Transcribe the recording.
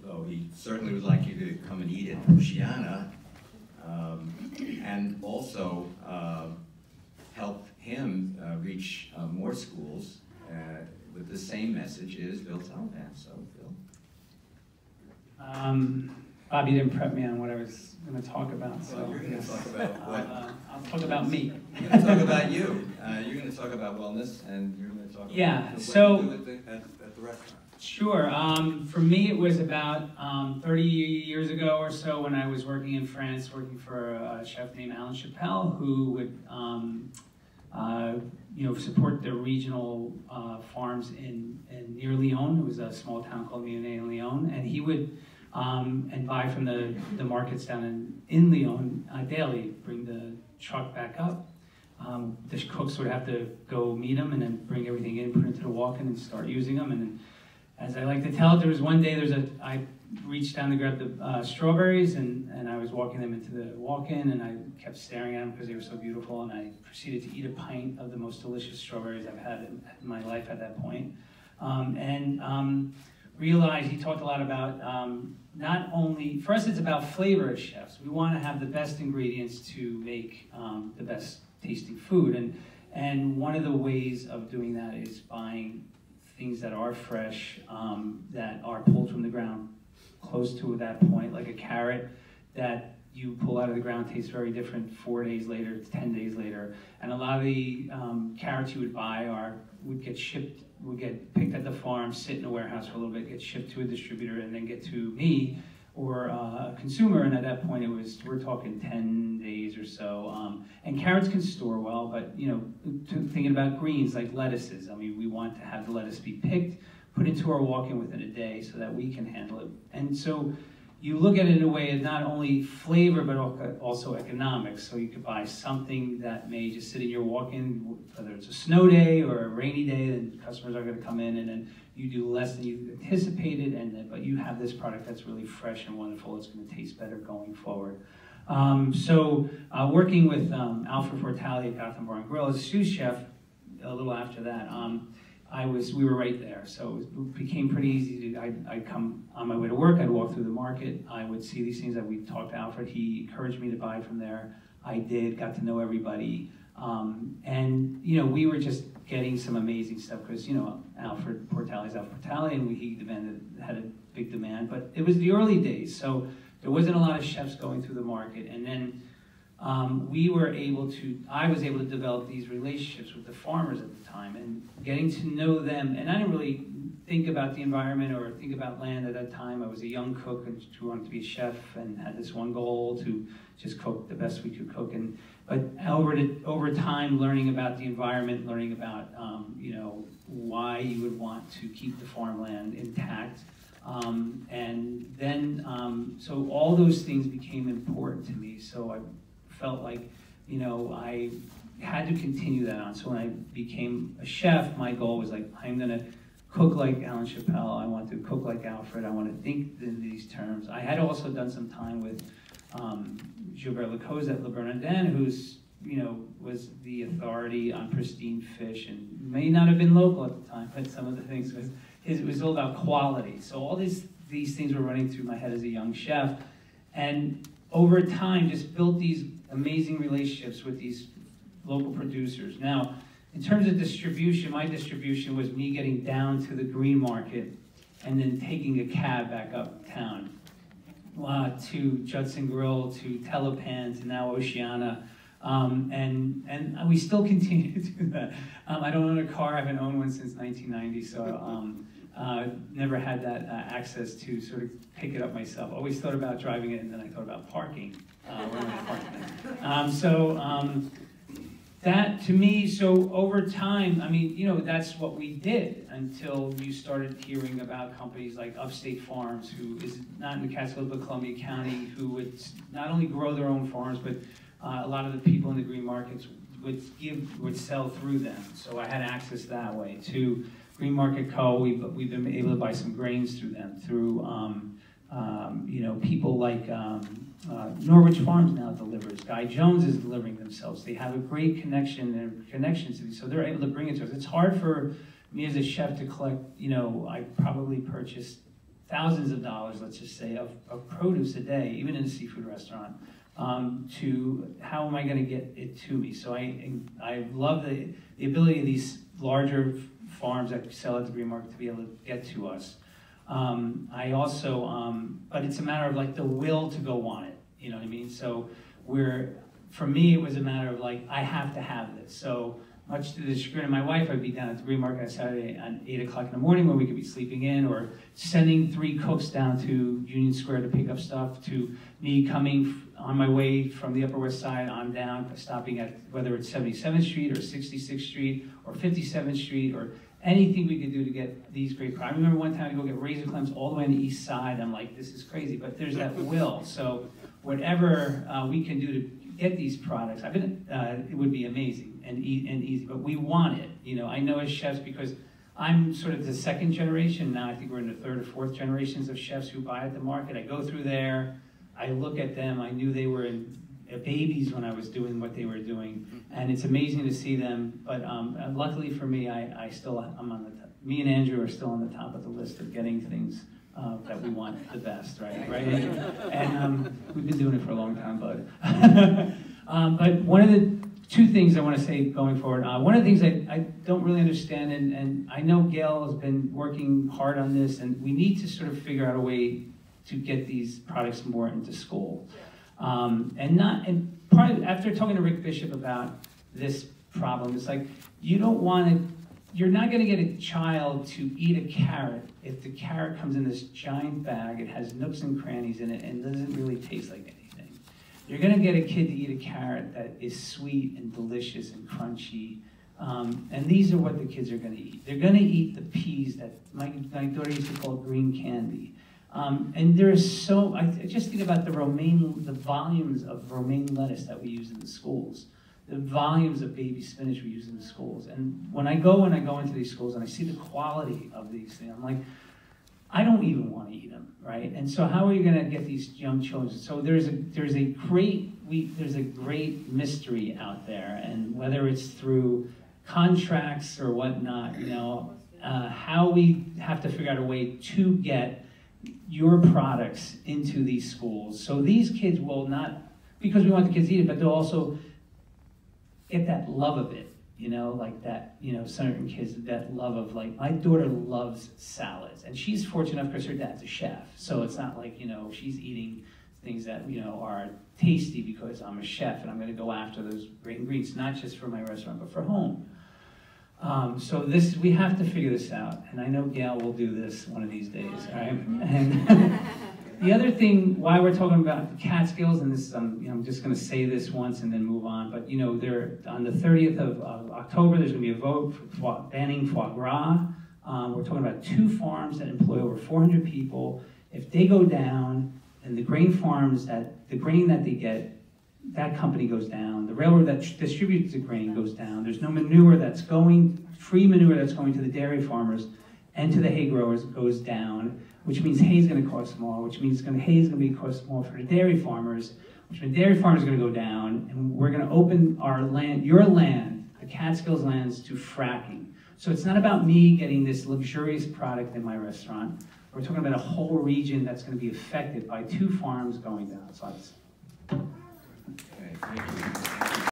though he certainly would like you to come and eat at Oceana, and also help him reach more schools with the same message is Bill Telepan. So, Bill. Bobby didn't prep me on what I was going to talk about. So well, you're going to talk about what? I'll talk about me. You're going to talk about you. You're going to talk about wellness, and you're going to talk about what you do at the restaurant. Sure. For me, it was about 30 years ago or so when I was working in France, working for a chef named Alain Chappelle, who would support the regional farms near Lyon. It was a small town called Lyon, and he would and buy from the markets down in Lyon daily, bring the truck back up. The cooks would have to go meet them and then bring everything in, put it into the walk-in and start using them. And then, as I like to tell, there was one day I reached down to grab the strawberries and I was walking them into the walk-in and I kept staring at them because they were so beautiful, and I proceeded to eat a pint of the most delicious strawberries I've had in my life at that point. Realized he talked a lot about not only, for us it's about flavor as chefs. We want to have the best ingredients to make the best tasting food, and one of the ways of doing that is buying things that are fresh, that are pulled from the ground close to that point, like a carrot that you pull out of the ground tastes very different 4 days later, 10 days later. And a lot of the carrots you would buy would get shipped, would get picked at the farm, sit in a warehouse for a little bit, get shipped to a distributor, and then get to me or a consumer. And at that point, we're talking 10 days or so. And carrots can store well, but thinking about greens like lettuces, I mean, we want to have the lettuce be picked, put into our walk-in within a day so that we can handle it. And so you look at it in a way of not only flavor, but also economics. So you could buy something that may just sit in your walk-in, whether it's a snow day or a rainy day, then customers are going to come in and then you do less than you anticipated, but you have this product that's really fresh and wonderful. It's going to taste better going forward. Working with Alfred Portali at Gotham Bar and Grill as a sous chef, a little after that, we were right there. So it became pretty easy. I'd come on my way to work, I'd walk through the market, I would see these things that we talked to Alfred. He encouraged me to buy from there. I did, got to know everybody. We were just getting some amazing stuff because, Alfred Portali's Alfred Portali, and he had a big demand. But it was the early days, so there wasn't a lot of chefs going through the market. And then I was able to develop these relationships with the farmers at the time and getting to know them. And I didn't really think about the environment or think about land at that time. I was a young cook who wanted to be a chef and had this one goal to just cook the best we could cook. But over time, learning about the environment, learning about why you would want to keep the farmland intact. So all those things became important to me. So I felt like, I had to continue that on. So when I became a chef, my goal was like, I'm gonna cook like Alain Chappelle. I want to cook like Alfred. I want to think in these terms. I had also done some time with Gilbert Lacoste at Le Bernardin, who's, was the authority on pristine fish and may not have been local at the time, but some of the things it was all about quality. So all these things were running through my head as a young chef. And over time, just built these amazing relationships with these local producers. Now, in terms of distribution, my distribution was me getting down to the green market and then taking a cab back uptown to Judson Grill, to Telepan, to now Oceana. And we still continue to do that. I don't own a car. I haven't owned one since 1990, so never had that access to sort of pick it up myself. Always thought about driving it, and then I thought about parking. That to me, so over time, I mean, that's what we did until you started hearing about companies like Upstate Farms, who is not in the Catskills but Columbia County, who would not only grow their own farms, but a lot of the people in the green markets would sell through them. So I had access that way to Green Market Co. We've been able to buy some grains through them, through people like Norwich Farms now delivers. Guy Jones is delivering themselves. They have a great connection and connections to these, so they're able to bring it to us. It's hard for me as a chef to collect. I probably purchased thousands of dollars, let's just say, of produce a day, even in a seafood restaurant, to how am I going to get it to me? So I love the ability of these larger farms that sell at the green market to be able to get to us. I also, but it's a matter of like the will to go on it, you know what I mean? So for me, it was a matter of like, I have to have this. So much to the chagrin of my wife, I'd be down at the green market on Saturday at 8 o'clock in the morning where we could be sleeping in, or sending 3 cooks down to Union Square to pick up stuff, to me coming on my way from the Upper West Side on down, stopping at whether it's 77th Street or 66th Street or 57th Street or anything we could do to get these great products. I remember one time I go get razor clams all the way on the east side. I'm like, this is crazy, but there's that will. So whatever we can do to get these products, it would be amazing and easy, but we want it. You know, I know as chefs, because I'm sort of the second generation now. I think we're in the 3rd or 4th generations of chefs who buy at the market. I go through there, I look at them. I knew they were babies when I was doing what they were doing, and it's amazing to see them. But luckily for me, I'm on the top. Me and Andrew are still on the top of the list of getting things that we want the best, right? And we've been doing it for a long time, bud. But one of the 2 things I want to say going forward, one of the things I don't really understand, and I know Gail has been working hard on this, and we need to sort of figure out a way to get these products more into school. And probably after talking to Rick Bishop about this problem, it's like, you're not going to get a child to eat a carrot if the carrot comes in this giant bag, it has nooks and crannies in it, and doesn't really taste like anything. You're going to get a kid to eat a carrot that is sweet and delicious and crunchy. And these are what the kids are going to eat. They're going to eat the peas that my daughter used to call green candy. And there's I just think about the volumes of romaine lettuce that we use in the schools, the volumes of baby spinach we use in the schools. And when I go into these schools and I see the quality of these things, I'm like, I don't even want to eat them, right? And so how are you going to get these young children? So there's a great mystery out there, and whether it's through contracts or whatnot, you know, how we have to figure out a way to get your products into these schools. So these kids will not, because we want the kids to eat it, but they'll also get that love of it, you know, like that, you know, certain kids, that love of, like, my daughter loves salads, and she's fortunate enough because her dad's a chef. So it's not like, you know, she's eating things that, you know, are tasty because I'm a chef and I'm going to go after those great ingredients, not just for my restaurant, but for home. So we have to figure this out, and I know Gail will do this one of these days, all right? And the other thing, why we're talking about the Catskills, and this, you know, I'm just going to say this once and then move on, but, you know, on the 30th of October, there's going to be a vote for banning foie gras. We're talking about 2 farms that employ over 400 people. If they go down, and the grain farms, the grain that they get, that company goes down. The railroad that distributes the grain goes down. There's no manure free manure that's going to the dairy farmers and to the hay growers goes down, which means hay is going to cost more, which means hay is going to cost more for the dairy farmers, which means dairy farmers are going to go down, and we're going to open our land, your land, the Catskills lands, to fracking. So it's not about me getting this luxurious product in my restaurant. We're talking about a whole region that's going to be affected by 2 farms going down. So Okay, thank you.